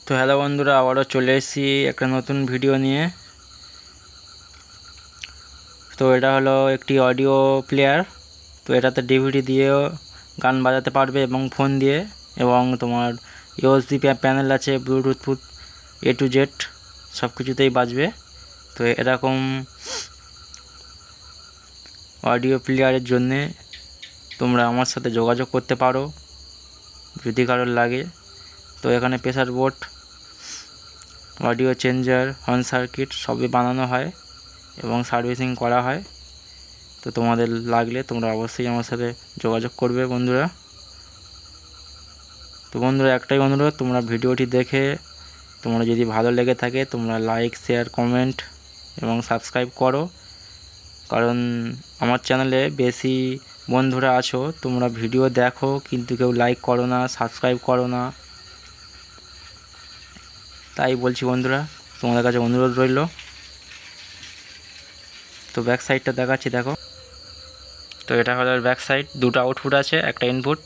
তো হ্যালো বন্ধুরা, আবারও চলে এসেছি একটা নতুন ভিডিও নিয়ে। তো এটা হলো একটি অডিও প্লেয়ার। তো এটাতে ডিভিডি দিয়েও গান বাজাতে পারবে এবং ফোন দিয়ে, এবং তোমার ইউএসবি প্যানেল আছে, ব্লুটুথ A to Z সব কিছুতেই বাজবে। তো এরকম অডিও প্লেয়ারের জন্যে তোমরা আমার সাথে যোগাযোগ করতে পারো যদি কারোর লাগে। তো এখানে pressure board, audio changer, horn circuit সবই বানানো হয় এবং সার্ভিসিং করা হয়। তো তোমাদের লাগলে তোমরা অবশ্যই আমার সাথে যোগাযোগ করবে বন্ধুরা। তো বন্ধুরা, একটাই অনুরোধ, তোমরা ভিডিওটি দেখে তোমরা যদি ভালো লেগে থাকে তোমরা লাইক, শেয়ার, কমেন্ট এবং সাবস্ক্রাইব করো। কারণ আমার চ্যানেলে বেশি বন্ধুরা আছো, তোমরা ভিডিও দেখো কিন্তু কেউ লাইক করো না, সাবস্ক্রাইব করো না। তাই বলছি বন্ধুরা, তোমাদের কাছে অনুরোধ রইল। তো ব্যাক সাইডটা দেখাচ্ছি, দেখো। তো এটা হলো ব্যাক সাইড, দুটো আউটপুট আছে, একটা ইনপুট।